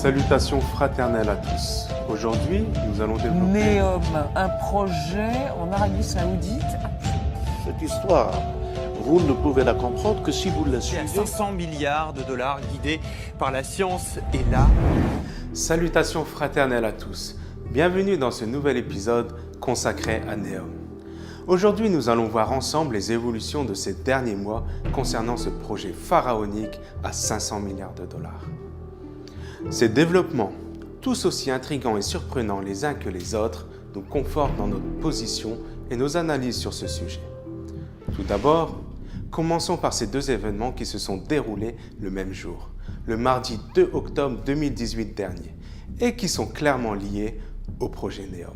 Salutations fraternelles à tous. Aujourd'hui, nous allons développer... NEOM, un projet en Arabie Saoudite. Cette histoire, vous ne pouvez la comprendre que si vous la C'est à suivez. 500 milliards de dollars guidés par la science et l'art. Salutations fraternelles à tous. Bienvenue dans ce nouvel épisode consacré à NEOM. Aujourd'hui, nous allons voir ensemble les évolutions de ces derniers mois concernant ce projet pharaonique à 500 milliards de dollars. Ces développements, tous aussi intrigants et surprenants les uns que les autres, nous confortent dans notre position et nos analyses sur ce sujet. Tout d'abord, commençons par ces deux événements qui se sont déroulés le même jour, le mardi 2 octobre 2018 dernier, et qui sont clairement liés au projet NEOM.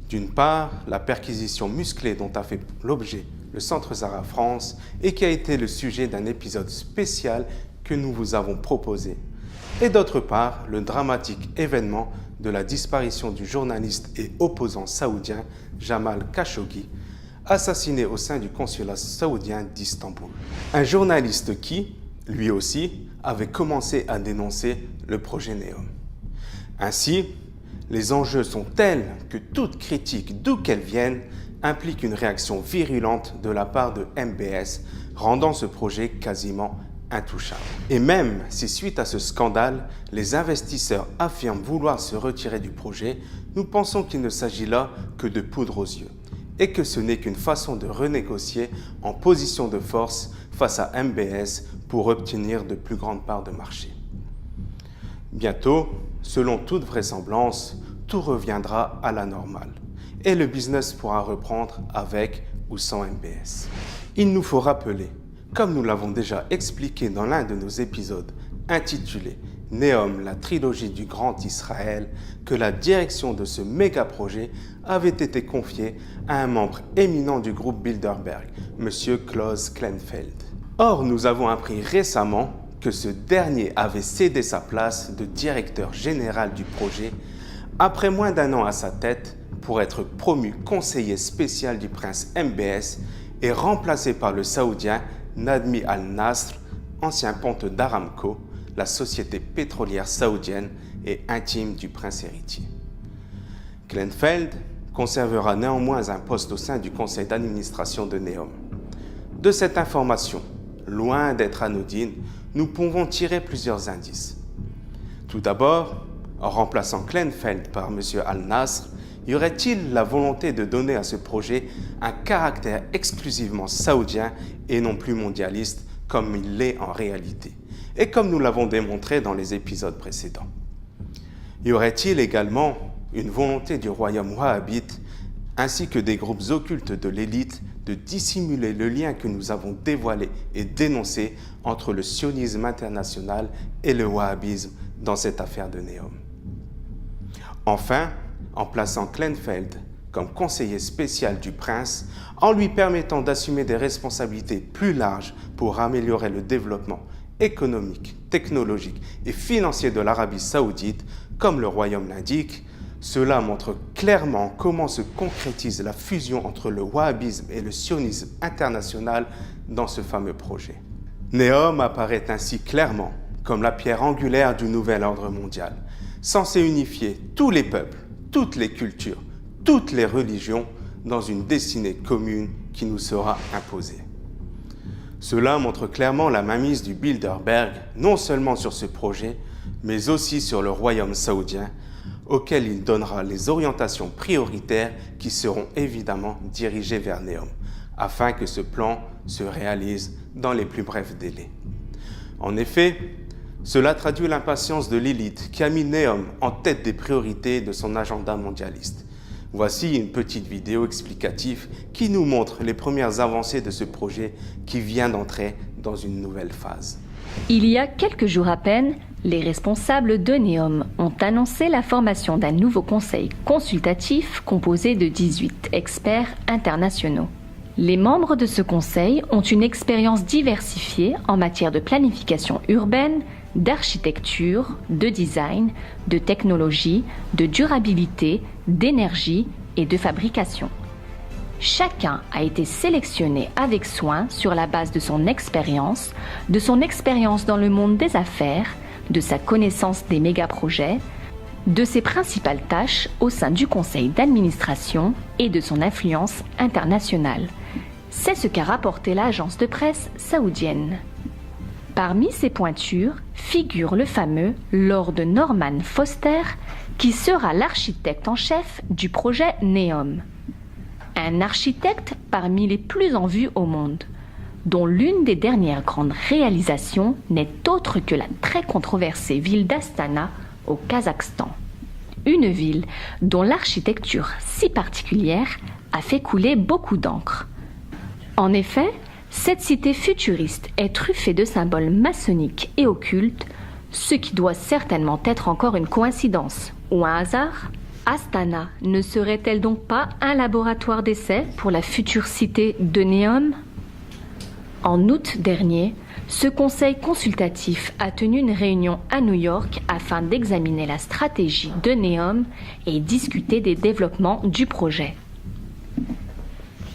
D'une part, la perquisition musclée dont a fait l'objet le Centre Zara France et qui a été le sujet d'un épisode spécial que nous vous avons proposé. Et d'autre part, le dramatique événement de la disparition du journaliste et opposant saoudien Jamal Khashoggi, assassiné au sein du consulat saoudien d'Istanbul. Un journaliste qui, lui aussi, avait commencé à dénoncer le projet NEOM. Ainsi, les enjeux sont tels que toute critique, d'où qu'elle vienne, implique une réaction virulente de la part de MBS, rendant ce projet quasiment intouchable. Et même si suite à ce scandale, les investisseurs affirment vouloir se retirer du projet, nous pensons qu'il ne s'agit là que de poudre aux yeux et que ce n'est qu'une façon de renégocier en position de force face à MBS pour obtenir de plus grandes parts de marché. Bientôt, selon toute vraisemblance, tout reviendra à la normale et le business pourra reprendre avec ou sans MBS. Il nous faut rappeler, comme nous l'avons déjà expliqué dans l'un de nos épisodes intitulé « NEOM, la trilogie du Grand Israël », que la direction de ce méga-projet avait été confiée à un membre éminent du groupe Bilderberg, M. Klaus Kleinfeld. Or, nous avons appris récemment que ce dernier avait cédé sa place de directeur général du projet après moins d'un an à sa tête pour être promu conseiller spécial du prince MBS et remplacé par le saoudien Nadmi Al-Nasr, ancien ponte d'Aramco, la société pétrolière saoudienne et intime du prince héritier. Kleinfeld conservera néanmoins un poste au sein du conseil d'administration de NEOM. De cette information, loin d'être anodine, nous pouvons tirer plusieurs indices. Tout d'abord, en remplaçant Kleinfeld par M. Al-Nasr, y aurait-il la volonté de donner à ce projet un caractère exclusivement saoudien et non plus mondialiste comme il l'est en réalité, et comme nous l'avons démontré dans les épisodes précédents? Y aurait-il également une volonté du royaume wahhabite ainsi que des groupes occultes de l'élite de dissimuler le lien que nous avons dévoilé et dénoncé entre le sionisme international et le wahhabisme dans cette affaire de NEOM? Enfin, en plaçant Kleinfeld comme conseiller spécial du prince, en lui permettant d'assumer des responsabilités plus larges pour améliorer le développement économique, technologique et financier de l'Arabie saoudite, comme le royaume l'indique, cela montre clairement comment se concrétise la fusion entre le wahhabisme et le sionisme international dans ce fameux projet. NEOM apparaît ainsi clairement comme la pierre angulaire du nouvel ordre mondial, censé unifier tous les peuples, toutes les cultures, toutes les religions dans une destinée commune qui nous sera imposée. Cela montre clairement la mainmise du Bilderberg, non seulement sur ce projet, mais aussi sur le royaume saoudien, auquel il donnera les orientations prioritaires qui seront évidemment dirigées vers NEOM, afin que ce plan se réalise dans les plus brefs délais. En effet, cela traduit l'impatience de l'élite qui a mis NEOM en tête des priorités de son agenda mondialiste. Voici une petite vidéo explicative qui nous montre les premières avancées de ce projet qui vient d'entrer dans une nouvelle phase. Il y a quelques jours à peine, les responsables de NEOM ont annoncé la formation d'un nouveau conseil consultatif composé de 18 experts internationaux. Les membres de ce conseil ont une expérience diversifiée en matière de planification urbaine, d'architecture, de design, de technologie, de durabilité, d'énergie et de fabrication. Chacun a été sélectionné avec soin sur la base de son expérience dans le monde des affaires, de sa connaissance des méga-projets, de ses principales tâches au sein du conseil d'administration et de son influence internationale. C'est ce qu'a rapporté l'agence de presse saoudienne. Parmi ces pointures figure le fameux Lord Norman Foster, qui sera l'architecte en chef du projet NEOM. Un architecte parmi les plus en vue au monde, dont l'une des dernières grandes réalisations n'est autre que la très controversée ville d'Astana au Kazakhstan. Une ville dont l'architecture si particulière a fait couler beaucoup d'encre. En effet, cette cité futuriste est truffée de symboles maçonniques et occultes, ce qui doit certainement être encore une coïncidence ou un hasard. Astana ne serait-elle donc pas un laboratoire d'essai pour la future cité de NEOM ? En août dernier, ce conseil consultatif a tenu une réunion à New York afin d'examiner la stratégie de NEOM et discuter des développements du projet.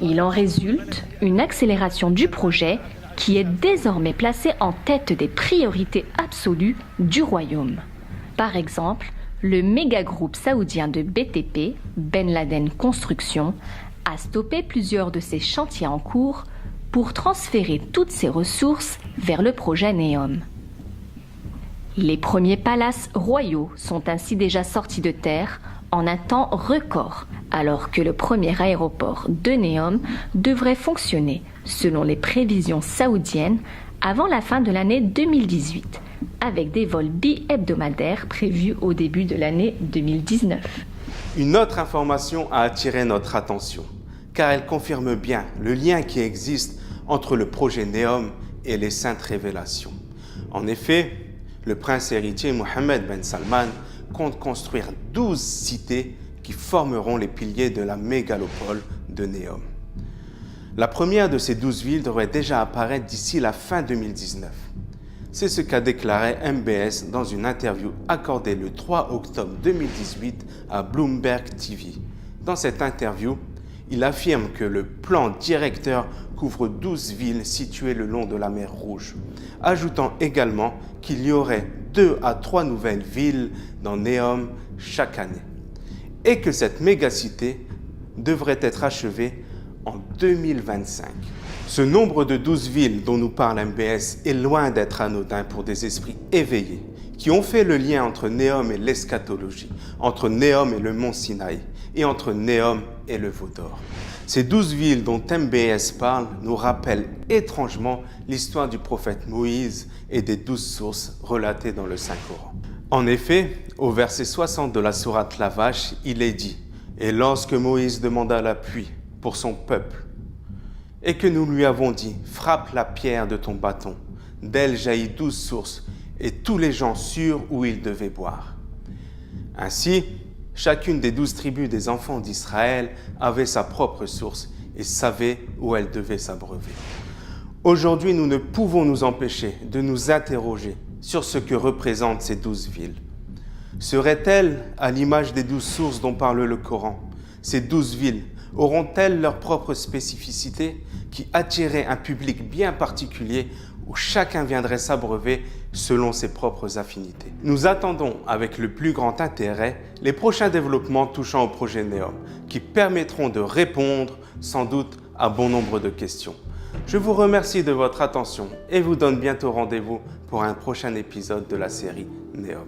Il en résulte une accélération du projet qui est désormais placé en tête des priorités absolues du royaume. Par exemple, le méga-groupe saoudien de BTP, Ben Laden Construction, a stoppé plusieurs de ses chantiers en cours pour transférer toutes ses ressources vers le projet NEOM. Les premiers palaces royaux sont ainsi déjà sortis de terre en un temps record, alors que le premier aéroport de NEOM devrait fonctionner, selon les prévisions saoudiennes, avant la fin de l'année 2018, avec des vols bi-hebdomadaires prévus au début de l'année 2019. Une autre information a attiré notre attention, car elle confirme bien le lien qui existe entre le projet NEOM et les Saintes Révélations. En effet, le prince héritier Mohammed Ben Salman compte construire 12 cités qui formeront les piliers de la mégalopole de NEOM. La première de ces 12 villes devrait déjà apparaître d'ici la fin 2019. C'est ce qu'a déclaré MBS dans une interview accordée le 3 octobre 2018 à Bloomberg TV. Dans cette interview, il affirme que le plan directeur couvre 12 villes situées le long de la mer Rouge, ajoutant également qu'il y aurait 2 à 3 nouvelles villes dans NEOM chaque année, et que cette mégacité devrait être achevée en 2025. Ce nombre de 12 villes dont nous parle MBS est loin d'être anodin pour des esprits éveillés qui ont fait le lien entre NEOM et l'eschatologie, entre NEOM et le mont Sinaï, et entre NEOM et le Veau d'Or. Ces 12 villes dont MBS parle nous rappellent étrangement l'histoire du prophète Moïse et des 12 sources relatées dans le Saint-Coran. En effet, au verset 60 de la sourate La Vache, il est dit « Et lorsque Moïse demanda la pluie pour son peuple, et que nous lui avons dit « Frappe la pierre de ton bâton, d'elle jaillit 12 sources, et tous les gens surent où ils devaient boire. » Ainsi, chacune des 12 tribus des enfants d'Israël avait sa propre source et savait où elle devait s'abreuver. Aujourd'hui, nous ne pouvons nous empêcher de nous interroger sur ce que représentent ces 12 villes. Seraient-elles à l'image des 12 sources dont parle le Coran? Ces 12 villes auront-elles leur propre spécificité qui attirerait un public bien particulier où chacun viendrait s'abreuver selon ses propres affinités? Nous attendons avec le plus grand intérêt les prochains développements touchant au projet NEOM qui permettront de répondre sans doute à bon nombre de questions. Je vous remercie de votre attention et vous donne bientôt rendez-vous pour un prochain épisode de la série NEOM.